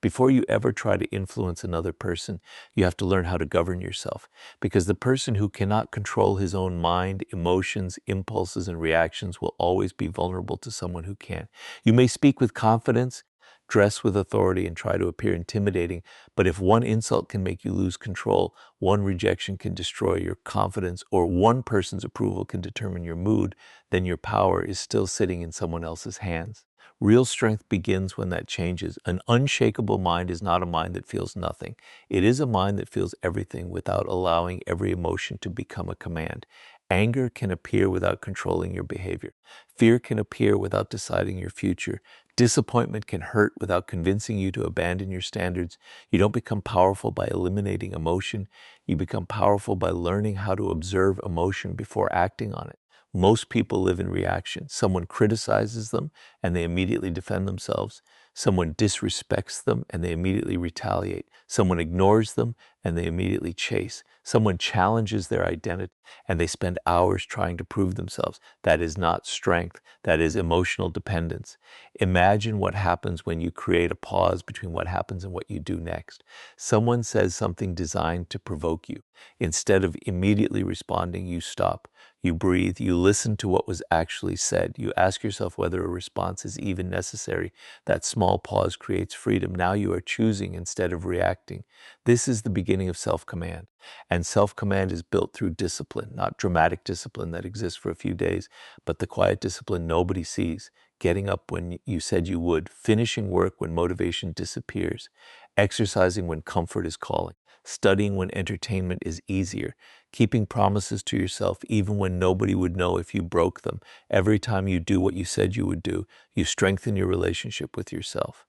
Before you ever try to influence another person, you have to learn how to govern yourself. Because the person who cannot control his own mind, emotions, impulses, and reactions will always be vulnerable to someone who can. You may speak with confidence, dress with authority, and try to appear intimidating, but if one insult can make you lose control, one rejection can destroy your confidence, or one person's approval can determine your mood, then your power is still sitting in someone else's hands. Real strength begins when that changes. An unshakable mind is not a mind that feels nothing. It is a mind that feels everything without allowing every emotion to become a command. Anger can appear without controlling your behavior. Fear can appear without deciding your future. Disappointment can hurt without convincing you to abandon your standards. You don't become powerful by eliminating emotion. You become powerful by learning how to observe emotion before acting on it. Most people live in reaction. Someone criticizes them and they immediately defend themselves. Someone disrespects them and they immediately retaliate. Someone ignores them and they immediately chase. Someone challenges their identity and they spend hours trying to prove themselves. That is not strength. That is emotional dependence. Imagine what happens when you create a pause between what happens and what you do next. Someone says something designed to provoke you. Instead of immediately responding, you stop. You breathe, you listen to what was actually said. You ask yourself whether a response is even necessary. That small pause creates freedom. Now you are choosing instead of reacting. This is the beginning of self-command. And self-command is built through discipline, not dramatic discipline that exists for a few days, but the quiet discipline nobody sees. Getting up when you said you would, finishing work when motivation disappears, exercising when comfort is calling, studying when entertainment is easier, keeping promises to yourself even when nobody would know if you broke them. Every time you do what you said you would do, you strengthen your relationship with yourself.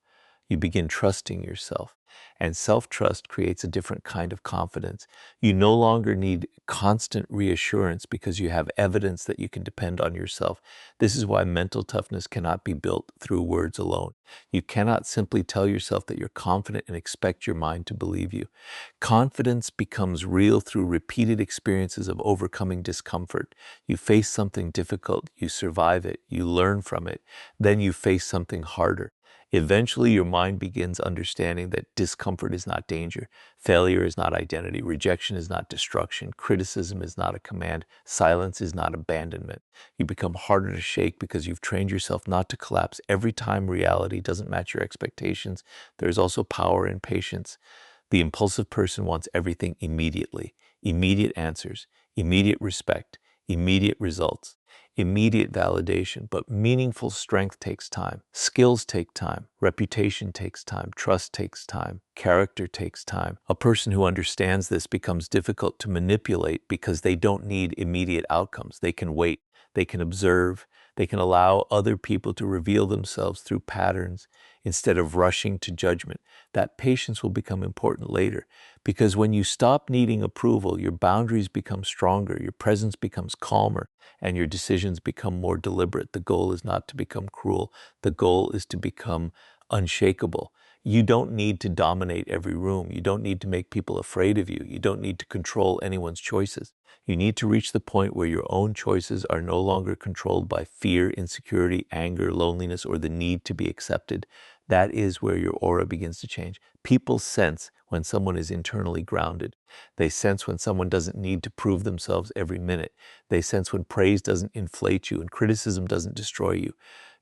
You begin trusting yourself. And self-trust creates a different kind of confidence. You no longer need constant reassurance because you have evidence that you can depend on yourself. This is why mental toughness cannot be built through words alone. You cannot simply tell yourself that you're confident and expect your mind to believe you. Confidence becomes real through repeated experiences of overcoming discomfort. You face something difficult, you survive it, you learn from it, then you face something harder. Eventually, your mind begins understanding that discomfort is not danger, failure is not identity, rejection is not destruction, criticism is not a command, silence is not abandonment. You become harder to shake because you've trained yourself not to collapse every time reality doesn't match your expectations. There's also power in patience. The impulsive person wants everything immediately, immediate answers, immediate respect, immediate results, immediate validation, but meaningful strength takes time. Skills take time. Reputation takes time. Trust takes time. Character takes time. A person who understands this becomes difficult to manipulate because they don't need immediate outcomes. They can wait. They can observe. They can allow other people to reveal themselves through patterns instead of rushing to judgment. That patience will become important later because when you stop needing approval, your boundaries become stronger, your presence becomes calmer, and your decisions become more deliberate. The goal is not to become cruel. The goal is to become unshakable. You don't need to dominate every room. You don't need to make people afraid of you. You don't need to control anyone's choices. You need to reach the point where your own choices are no longer controlled by fear, insecurity, anger, loneliness, or the need to be accepted. That is where your aura begins to change. People sense when someone is internally grounded. They sense when someone doesn't need to prove themselves every minute. They sense when praise doesn't inflate you and criticism doesn't destroy you.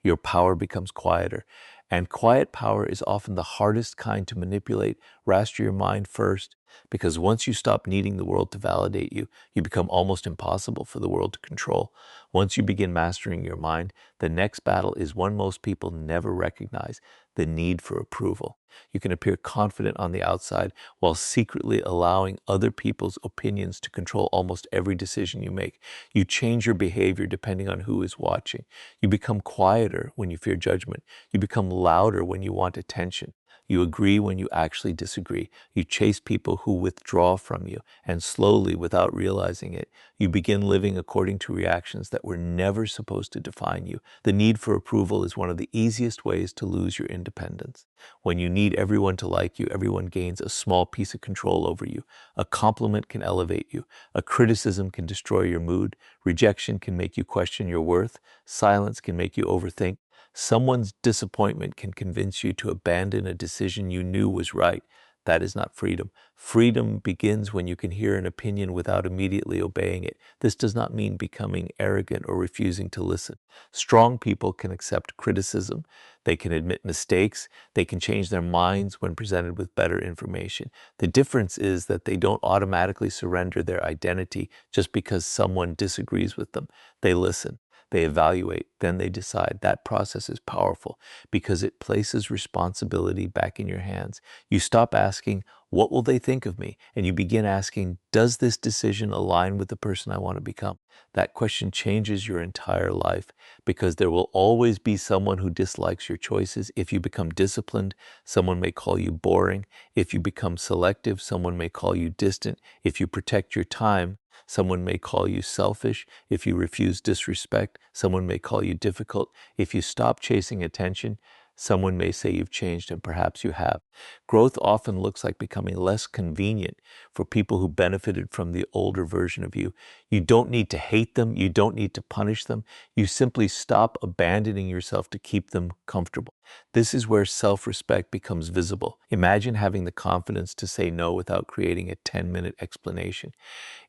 Your power becomes quieter. And quiet power is often the hardest kind to manipulate. Master your mind first, because once you stop needing the world to validate you, you become almost impossible for the world to control. Once you begin mastering your mind, the next battle is one most people never recognize: the need for approval. You can appear confident on the outside while secretly allowing other people's opinions to control almost every decision you make. You change your behavior depending on who is watching. You become quieter when you fear judgment. You become louder when you want attention. You agree when you actually disagree. You chase people who withdraw from you, and slowly, without realizing it, you begin living according to reactions that were never supposed to define you. The need for approval is one of the easiest ways to lose your independence. When you need everyone to like you, everyone gains a small piece of control over you. A compliment can elevate you. A criticism can destroy your mood. Rejection can make you question your worth. Silence can make you overthink. Someone's disappointment can convince you to abandon a decision you knew was right. That is not freedom. Freedom begins when you can hear an opinion without immediately obeying it. This does not mean becoming arrogant or refusing to listen. Strong people can accept criticism. They can admit mistakes. They can change their minds when presented with better information. The difference is that they don't automatically surrender their identity just because someone disagrees with them. They listen. They evaluate, then they decide. That process is powerful because it places responsibility back in your hands. You stop asking, what will they think of me? And you begin asking, does this decision align with the person I want to become? That question changes your entire life because there will always be someone who dislikes your choices. If you become disciplined, someone may call you boring. If you become selective, someone may call you distant. If you protect your time, someone may call you selfish. If you refuse disrespect, someone may call you difficult. If you stop chasing attention, someone may say you've changed, and perhaps you have. Growth often looks like becoming less convenient for people who benefited from the older version of you. You don't need to hate them. You don't need to punish them. You simply stop abandoning yourself to keep them comfortable. This is where self-respect becomes visible. Imagine having the confidence to say no without creating a 10-minute explanation.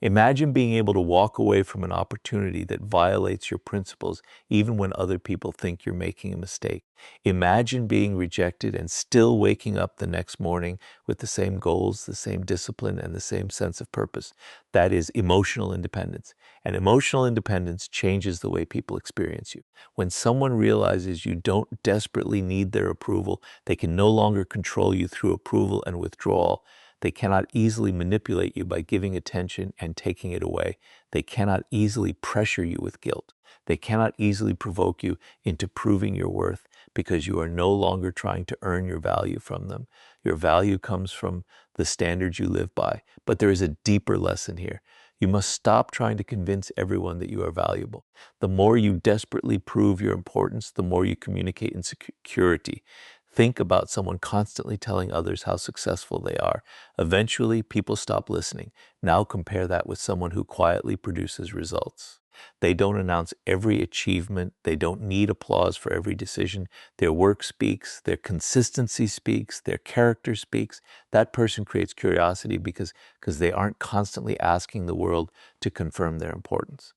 Imagine being able to walk away from an opportunity that violates your principles even when other people think you're making a mistake. Imagine being rejected and still waking up the next morning with the same goals, the same discipline, and the same sense of purpose. That is emotional independence. And emotional independence changes the way people experience you. When someone realizes you don't desperately need their approval, they can no longer control you through approval and withdrawal. They cannot easily manipulate you by giving attention and taking it away. They cannot easily pressure you with guilt. They cannot easily provoke you into proving your worth because you are no longer trying to earn your value from them. Your value comes from the standards you live by. But there is a deeper lesson here. You must stop trying to convince everyone that you are valuable. The more you desperately prove your importance, the more you communicate insecurity. Think about someone constantly telling others how successful they are. Eventually, people stop listening. Now compare that with someone who quietly produces results. They don't announce every achievement. They don't need applause for every decision. Their work speaks. Their consistency speaks. Their character speaks. That person creates curiosity because they aren't constantly asking the world to confirm their importance.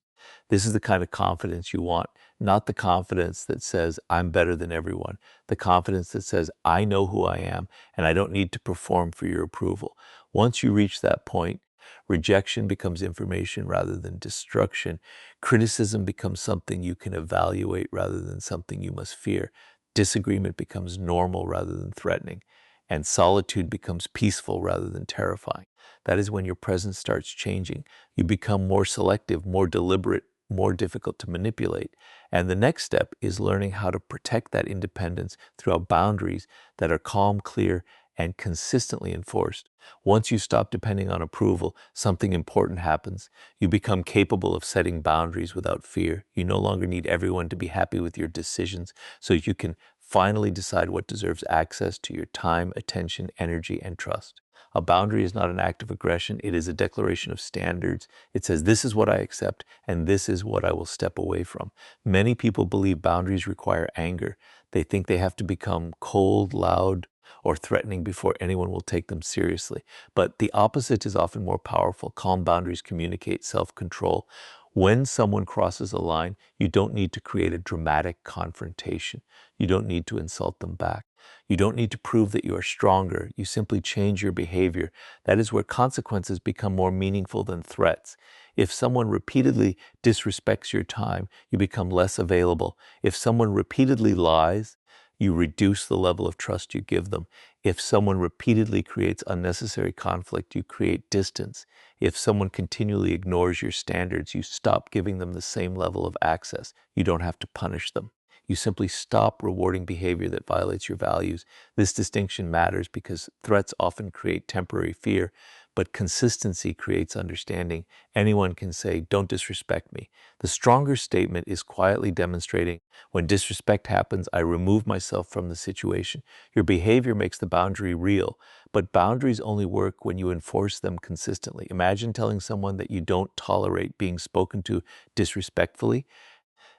This is the kind of confidence you want, not the confidence that says, I'm better than everyone. The confidence that says, I know who I am, and I don't need to perform for your approval. Once you reach that point, rejection becomes information rather than destruction. Criticism becomes something you can evaluate rather than something you must fear. Disagreement becomes normal rather than threatening. And solitude becomes peaceful rather than terrifying. That is when your presence starts changing. You become more selective, more deliberate, more difficult to manipulate. And the next step is learning how to protect that independence through boundaries that are calm, clear, and consistently enforced. Once you stop depending on approval, something important happens. You become capable of setting boundaries without fear. You no longer need everyone to be happy with your decisions, so you can finally decide what deserves access to your time, attention, energy, and trust. A boundary is not an act of aggression. It is a declaration of standards. It says, this is what I accept, and this is what I will step away from. Many people believe boundaries require anger. They think they have to become cold, loud, or threatening before anyone will take them seriously. But the opposite is often more powerful. Calm boundaries communicate self-control. When someone crosses a line, you don't need to create a dramatic confrontation. You don't need to insult them back. You don't need to prove that you are stronger. You simply change your behavior. That is where consequences become more meaningful than threats. If someone repeatedly disrespects your time, you become less available. If someone repeatedly lies, you reduce the level of trust you give them. If someone repeatedly creates unnecessary conflict, you create distance. If someone continually ignores your standards, you stop giving them the same level of access. You don't have to punish them. You simply stop rewarding behavior that violates your values. This distinction matters because threats often create temporary fear, but consistency creates understanding. Anyone can say, "Don't disrespect me." The stronger statement is quietly demonstrating, when disrespect happens, I remove myself from the situation. Your behavior makes the boundary real, but boundaries only work when you enforce them consistently. Imagine telling someone that you don't tolerate being spoken to disrespectfully,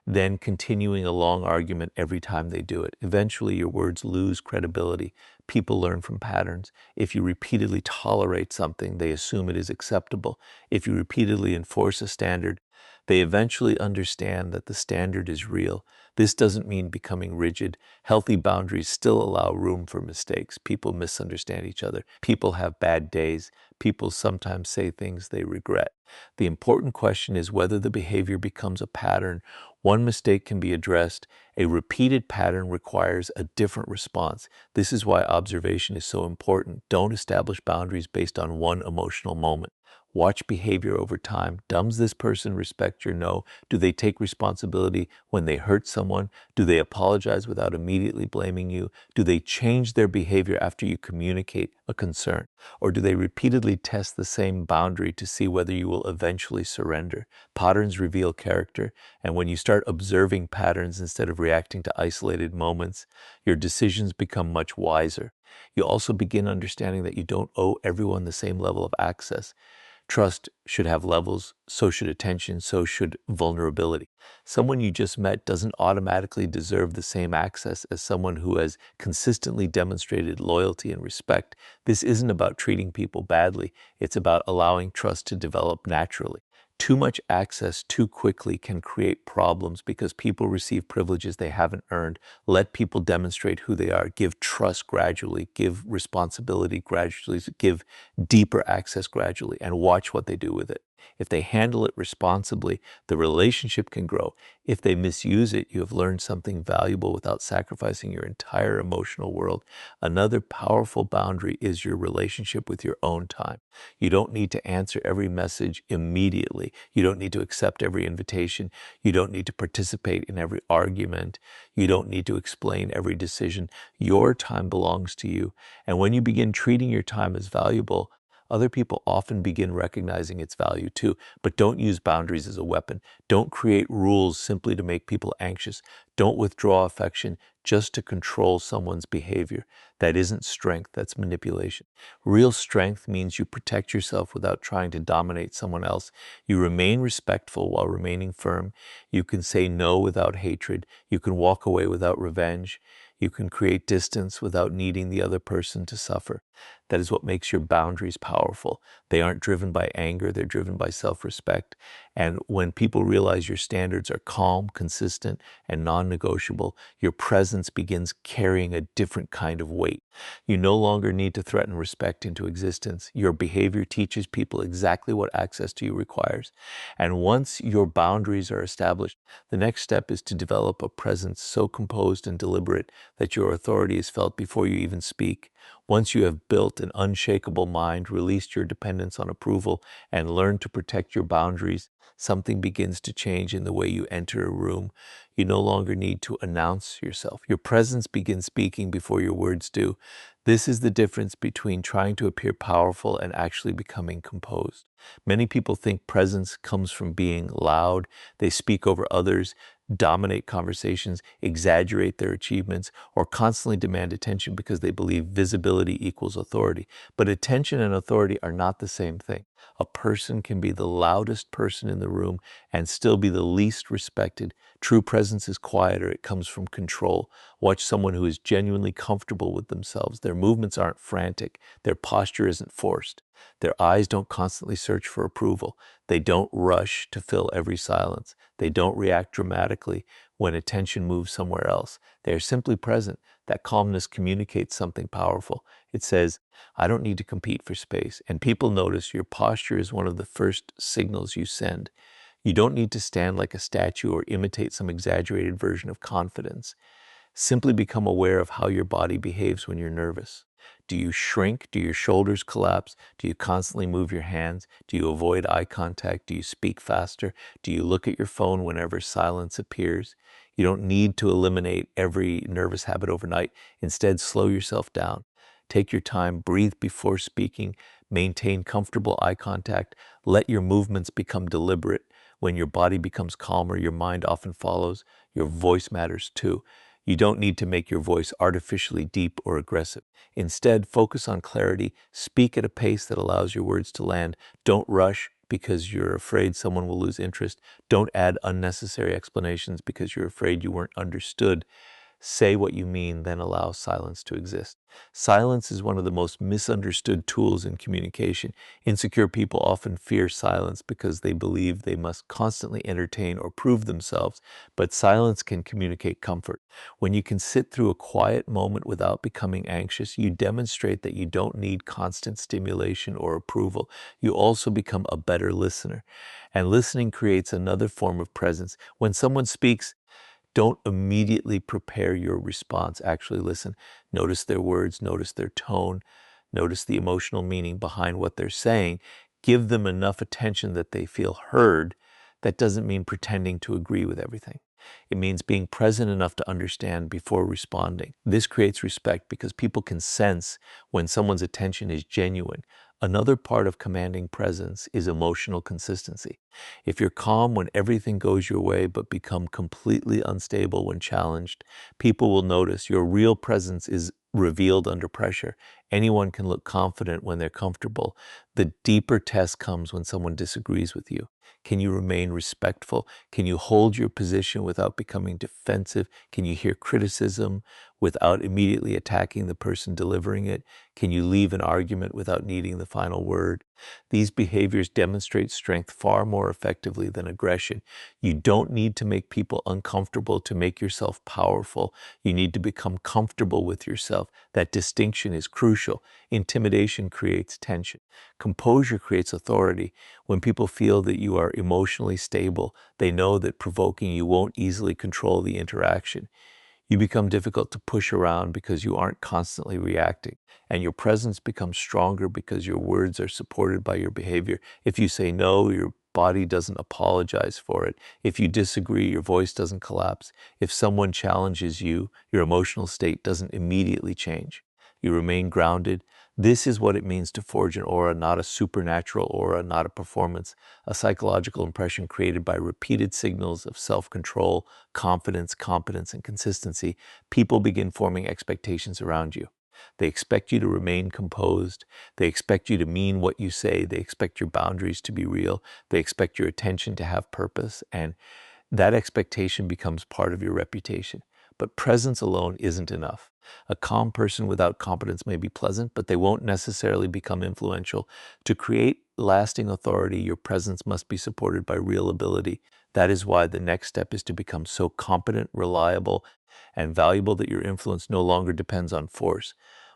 then continuing a long argument every time they do it. Eventually, your words lose credibility. People learn from patterns. If you repeatedly tolerate something, they assume it is acceptable. If you repeatedly enforce a standard, they eventually understand that the standard is real. This doesn't mean becoming rigid. Healthy boundaries still allow room for mistakes. People misunderstand each other. People have bad days. People sometimes say things they regret. The important question is whether the behavior becomes a pattern. One mistake can be addressed. A repeated pattern requires a different response. This is why observation is so important. Don't establish boundaries based on one emotional moment. Watch behavior over time. Does this person respect your no? Do they take responsibility when they hurt someone? Do they apologize without immediately blaming you? Do they change their behavior after you communicate a concern? Or do they repeatedly test the same boundary to see whether you will eventually surrender? Patterns reveal character, and when you start observing patterns instead of reacting to isolated moments, your decisions become much wiser. You also begin understanding that you don't owe everyone the same level of access. Trust should have levels, so should attention, so should vulnerability. Someone you just met doesn't automatically deserve the same access as someone who has consistently demonstrated loyalty and respect. This isn't about treating people badly, it's about allowing trust to develop naturally. Too much access too quickly can create problems because people receive privileges they haven't earned. Let people demonstrate who they are. Give trust gradually, give responsibility gradually, give deeper access gradually, and watch what they do with it. If they handle it responsibly, the relationship can grow. If they misuse it, you have learned something valuable without sacrificing your entire emotional world. Another powerful boundary is your relationship with your own time. You don't need to answer every message immediately. You don't need to accept every invitation. You don't need to participate in every argument. You don't need to explain every decision. Your time belongs to you. And when you begin treating your time as valuable, other people often begin recognizing its value too. But don't use boundaries as a weapon. Don't create rules simply to make people anxious. Don't withdraw affection just to control someone's behavior. That isn't strength, that's manipulation. Real strength means you protect yourself without trying to dominate someone else. You remain respectful while remaining firm. You can say no without hatred. You can walk away without revenge. You can create distance without needing the other person to suffer. That is what makes your boundaries powerful. They aren't driven by anger, they're driven by self-respect. And when people realize your standards are calm, consistent, and non-negotiable, your presence begins carrying a different kind of weight. You no longer need to threaten respect into existence. Your behavior teaches people exactly what access to you requires. And once your boundaries are established, the next step is to develop a presence so composed and deliberate that your authority is felt before you even speak. Once you have built an unshakable mind, released your dependence on approval, and learned to protect your boundaries, something begins to change in the way you enter a room. You no longer need to announce yourself. Your presence begins speaking before your words do. This is the difference between trying to appear powerful and actually becoming composed. Many people think presence comes from being loud. They speak over others, dominate conversations, exaggerate their achievements, or constantly demand attention because they believe visibility equals authority. But attention and authority are not the same thing. A person can be the loudest person in the room and still be the least respected. True presence is quieter. It comes from control. Watch someone who is genuinely comfortable with themselves. Their movements aren't frantic. Their posture isn't forced. Their eyes don't constantly search for approval. They don't rush to fill every silence. They don't react dramatically when attention moves somewhere else. They are simply present. That calmness communicates something powerful. It says, I don't need to compete for space. And people notice your posture is one of the first signals you send. You don't need to stand like a statue or imitate some exaggerated version of confidence. Simply become aware of how your body behaves when you're nervous. Do you shrink? Do your shoulders collapse? Do you constantly move your hands? Do you avoid eye contact? Do you speak faster? Do you look at your phone whenever silence appears? You don't need to eliminate every nervous habit overnight. Instead, slow yourself down. Take your time, breathe before speaking, maintain comfortable eye contact, let your movements become deliberate. When your body becomes calmer, your mind often follows. Your voice matters too. You don't need to make your voice artificially deep or aggressive. Instead, focus on clarity, speak at a pace that allows your words to land. Don't rush because you're afraid someone will lose interest. Don't add unnecessary explanations because you're afraid you weren't understood. Say what you mean, then allow silence to exist. Silence is one of the most misunderstood tools in communication. Insecure people often fear silence because they believe they must constantly entertain or prove themselves, but silence can communicate comfort. When you can sit through a quiet moment without becoming anxious, you demonstrate that you don't need constant stimulation or approval. You also become a better listener. And listening creates another form of presence. When someone speaks, don't immediately prepare your response. Actually listen. Notice their words, notice their tone, notice the emotional meaning behind what they're saying. Give them enough attention that they feel heard. That doesn't mean pretending to agree with everything. It means being present enough to understand before responding. This creates respect because people can sense when someone's attention is genuine. Another part of commanding presence is emotional consistency. If you're calm when everything goes your way but become completely unstable when challenged, people will notice your real presence is revealed under pressure. Anyone can look confident when they're comfortable. The deeper test comes when someone disagrees with you. Can you remain respectful? Can you hold your position without becoming defensive? Can you hear criticism without immediately attacking the person delivering it? Can you leave an argument without needing the final word? These behaviors demonstrate strength far more effectively than aggression. You don't need to make people uncomfortable to make yourself powerful. You need to become comfortable with yourself. That distinction is crucial. Intimidation creates tension. Composure creates authority. When people feel that you are emotionally stable, they know that provoking you won't easily control the interaction. You become difficult to push around because you aren't constantly reacting, and your presence becomes stronger because your words are supported by your behavior. If you say no, your body doesn't apologize for it. If you disagree, your voice doesn't collapse. If someone challenges you, your emotional state doesn't immediately change. You remain grounded. This is what it means to forge an aura, not a supernatural aura, not a performance, a psychological impression created by repeated signals of self-control, confidence, competence, and consistency. People begin forming expectations around you. They expect you to remain composed. They expect you to mean what you say. They expect your boundaries to be real. They expect your attention to have purpose. And that expectation becomes part of your reputation. But presence alone isn't enough. A calm person without competence may be pleasant, but they won't necessarily become influential. To create lasting authority, your presence must be supported by real ability. That is why the next step is to become so competent, reliable, and valuable that your influence no longer depends on force.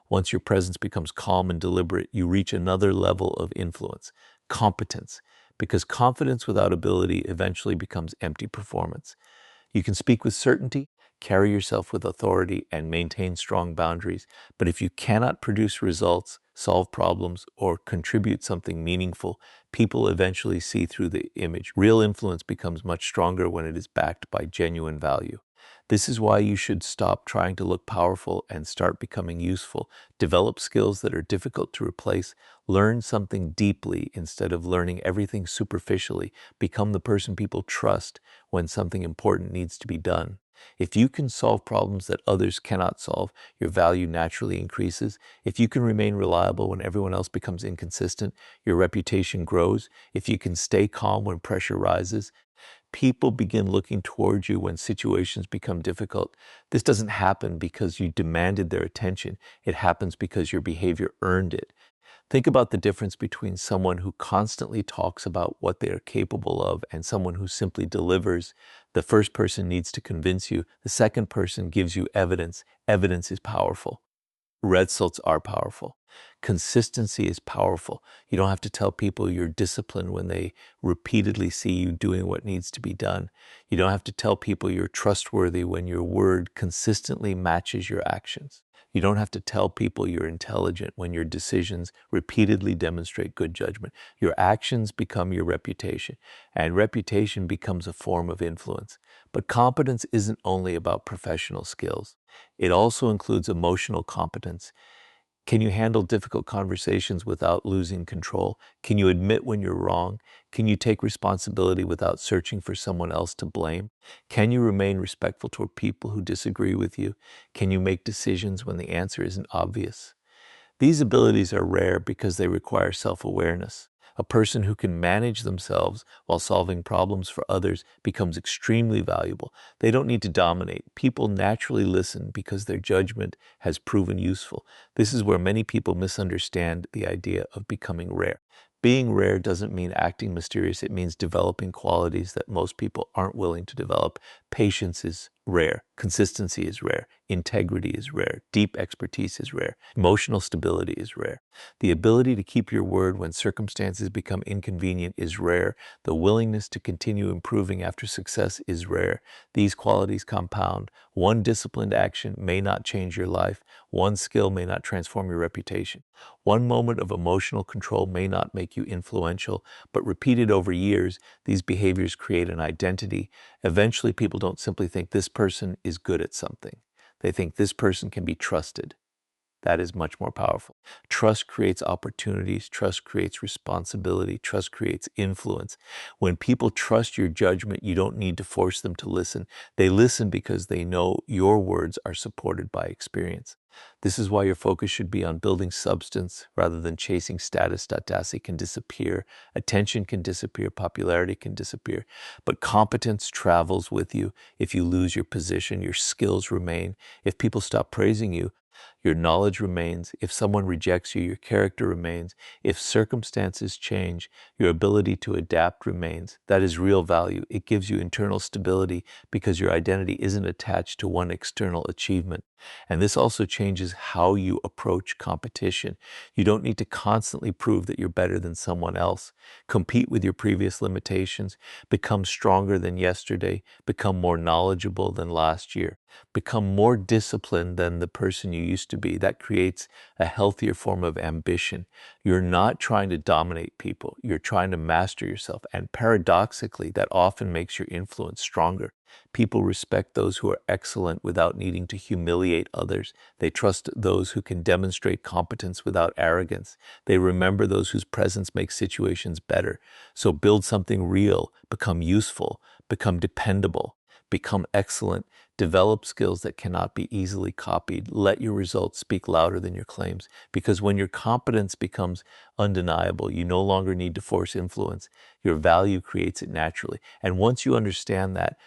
Once your presence becomes calm and deliberate, you reach another level of influence, competence, because confidence without ability eventually becomes empty performance. You can speak with certainty, carry yourself with authority, and maintain strong boundaries. But if you cannot produce results, solve problems, or contribute something meaningful, people eventually see through the image. Real influence becomes much stronger when it is backed by genuine value. This is why you should stop trying to look powerful and start becoming useful. Develop skills that are difficult to replace. Learn something deeply instead of learning everything superficially. Become the person people trust when something important needs to be done. If you can solve problems that others cannot solve, your value naturally increases. If you can remain reliable when everyone else becomes inconsistent, your reputation grows. If you can stay calm when pressure rises, people begin looking towards you when situations become difficult. This doesn't happen because you demanded their attention. It happens because your behavior earned it. Think about the difference between someone who constantly talks about what they are capable of and someone who simply delivers. The first person needs to convince you. The second person gives you evidence. Evidence is powerful. Results are powerful. Consistency is powerful. You don't have to tell people you're disciplined when they repeatedly see you doing what needs to be done. You don't have to tell people you're trustworthy when your word consistently matches your actions. You don't have to tell people you're intelligent when your decisions repeatedly demonstrate good judgment. Your actions become your reputation, and reputation becomes a form of influence. But competence isn't only about professional skills. It also includes emotional competence. Can you handle difficult conversations without losing control? Can you admit when you're wrong? Can you take responsibility without searching for someone else to blame? Can you remain respectful toward people who disagree with you? Can you make decisions when the answer isn't obvious? These abilities are rare because they require self-awareness. A person who can manage themselves while solving problems for others becomes extremely valuable. They don't need to dominate. People naturally listen because their judgment has proven useful. This is where many people misunderstand the idea of becoming rare. Being rare doesn't mean acting mysterious. It means developing qualities that most people aren't willing to develop. Patience is rare. Consistency is rare. Integrity is rare. Deep expertise is rare. Emotional stability is rare. The ability to keep your word when circumstances become inconvenient is rare. The willingness to continue improving after success is rare. These qualities compound. One disciplined action may not change your life. One skill may not transform your reputation. One moment of emotional control may not make you influential, but repeated over years, these behaviors create an identity. Eventually, people don't simply think this person is good at something. They think this person can be trusted. That is much more powerful. Trust creates opportunities. Trust creates responsibility. Trust creates influence. When people trust your judgment, you don't need to force them to listen. They listen because they know your words are supported by experience. This is why your focus should be on building substance rather than chasing status. Audacity can disappear. Attention can disappear. Popularity can disappear. But competence travels with you. If you lose your position, your skills remain. If people stop praising you, your knowledge remains. If someone rejects you, your character remains. If circumstances change, your ability to adapt remains. That is real value. It gives you internal stability because your identity isn't attached to one external achievement. And this also changes how you approach competition. You don't need to constantly prove that you're better than someone else. Compete with your previous limitations. Become stronger than yesterday. Become more knowledgeable than last year. Become more disciplined than the person you used to be. That creates a healthier form of ambition. You're not trying to dominate people. You're trying to master yourself. And paradoxically, that often makes your influence stronger. People respect those who are excellent without needing to humiliate others. They trust those who can demonstrate competence without arrogance. They remember those whose presence makes situations better. So build something real, become useful, become dependable, become excellent. Develop skills that cannot be easily copied. Let your results speak louder than your claims. Because when your competence becomes undeniable, you no longer need to force influence. Your value creates it naturally. And once you understand that,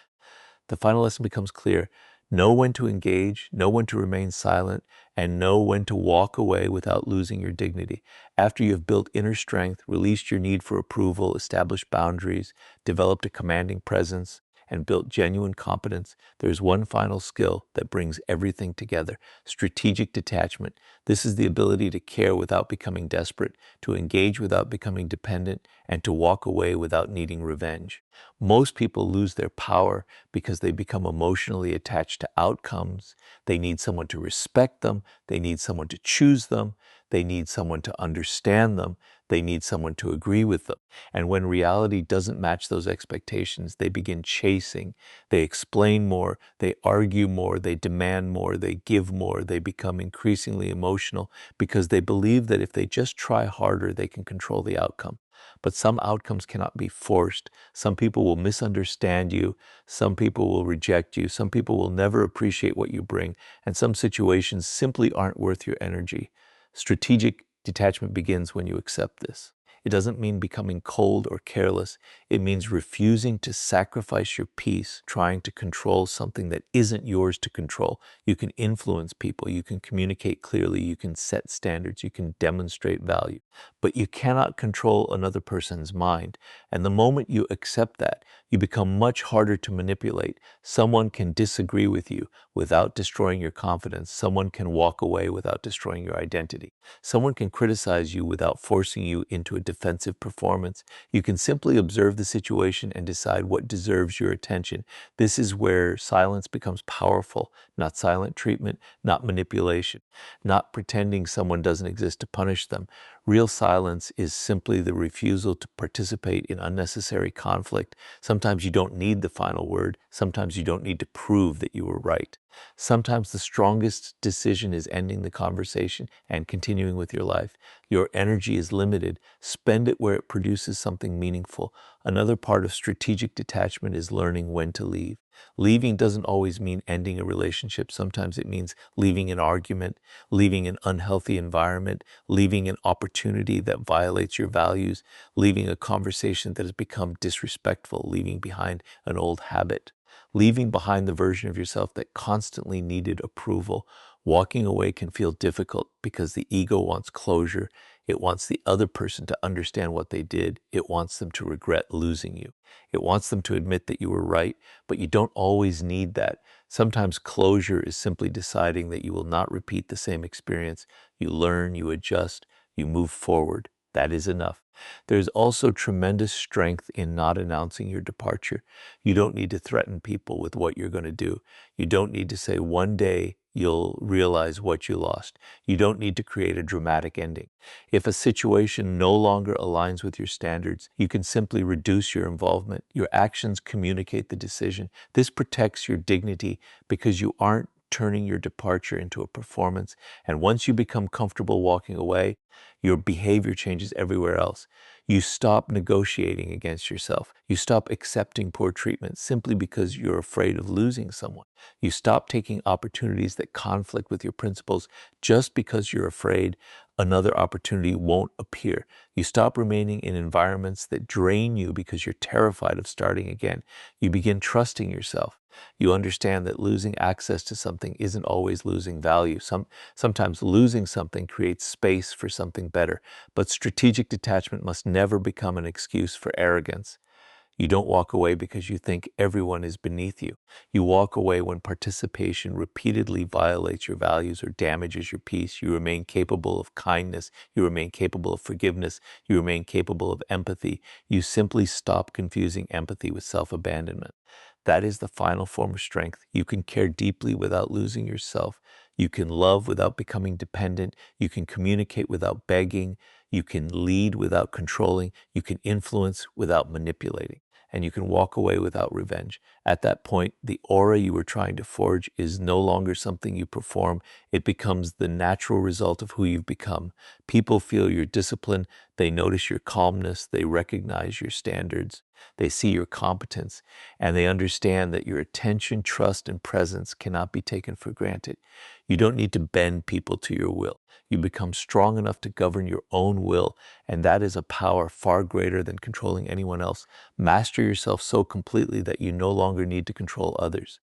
the final lesson becomes clear. Know when to engage, know when to remain silent, and know when to walk away without losing your dignity. After you have built inner strength, released your need for approval, established boundaries, developed a commanding presence, and built genuine competence, there's one final skill that brings everything together: strategic detachment. This is the ability to care without becoming desperate, to engage without becoming dependent, and to walk away without needing revenge. Most people lose their power because they become emotionally attached to outcomes. They need someone to respect them. They need someone to choose them. They need someone to understand them. They need someone to agree with them. And when reality doesn't match those expectations, they begin chasing. They explain more. They argue more. They demand more. They give more. They become increasingly emotional because they believe that if they just try harder, they can control the outcome. But some outcomes cannot be forced. Some people will misunderstand you. Some people will reject you. Some people will never appreciate what you bring. And some situations simply aren't worth your energy. Strategic detachment begins when you accept this. It doesn't mean becoming cold or careless. It means refusing to sacrifice your peace, trying to control something that isn't yours to control. You can influence people, you can communicate clearly, you can set standards, you can demonstrate value, but you cannot control another person's mind. And the moment you accept that, you become much harder to manipulate. Someone can disagree with you without destroying your confidence. Someone can walk away without destroying your identity. Someone can criticize you without forcing you into a defensive performance. You can simply observe the situation and decide what deserves your attention. This is where silence becomes powerful, not silent treatment, not manipulation, not pretending someone doesn't exist to punish them. Real silence is simply the refusal to participate in unnecessary conflict. Sometimes you don't need the final word. Sometimes you don't need to prove that you were right. Sometimes the strongest decision is ending the conversation and continuing with your life. Your energy is limited. Spend it where it produces something meaningful. Another part of strategic detachment is learning when to leave. Leaving doesn't always mean ending a relationship. Sometimes it means leaving an argument, leaving an unhealthy environment, leaving an opportunity that violates your values, leaving a conversation that has become disrespectful, leaving behind an old habit, leaving behind the version of yourself that constantly needed approval. Walking away can feel difficult because the ego wants closure. It wants the other person to understand what they did. It wants them to regret losing you. It wants them to admit that you were right, but you don't always need that. Sometimes closure is simply deciding that you will not repeat the same experience. You learn, you adjust, you move forward. That is enough. There's also tremendous strength in not announcing your departure. You don't need to threaten people with what you're going to do. You don't need to say one day you'll realize what you lost. You don't need to create a dramatic ending. If a situation no longer aligns with your standards, you can simply reduce your involvement. Your actions communicate the decision. This protects your dignity because you aren't turning your departure into a performance. And once you become comfortable walking away, your behavior changes everywhere else. You stop negotiating against yourself. You stop accepting poor treatment simply because you're afraid of losing someone. You stop taking opportunities that conflict with your principles just because you're afraid another opportunity won't appear. You stop remaining in environments that drain you because you're terrified of starting again. You begin trusting yourself. You understand that losing access to something isn't always losing value. Sometimes losing something creates space for something better. But strategic detachment must never become an excuse for arrogance. You don't walk away because you think everyone is beneath you. You walk away when participation repeatedly violates your values or damages your peace. You remain capable of kindness. You remain capable of forgiveness. You remain capable of empathy. You simply stop confusing empathy with self-abandonment. That is the final form of strength. You can care deeply without losing yourself. You can love without becoming dependent. You can communicate without begging. You can lead without controlling. You can influence without manipulating. And you can walk away without revenge. At that point, the aura you were trying to forge is no longer something you perform. It becomes the natural result of who you've become. People feel your discipline. They notice your calmness. They recognize your standards. They see your competence, and they understand that your attention, trust, and presence cannot be taken for granted. You don't need to bend people to your will. You become strong enough to govern your own will, and that is a power far greater than controlling anyone else. Master yourself so completely that you no longer need to control others.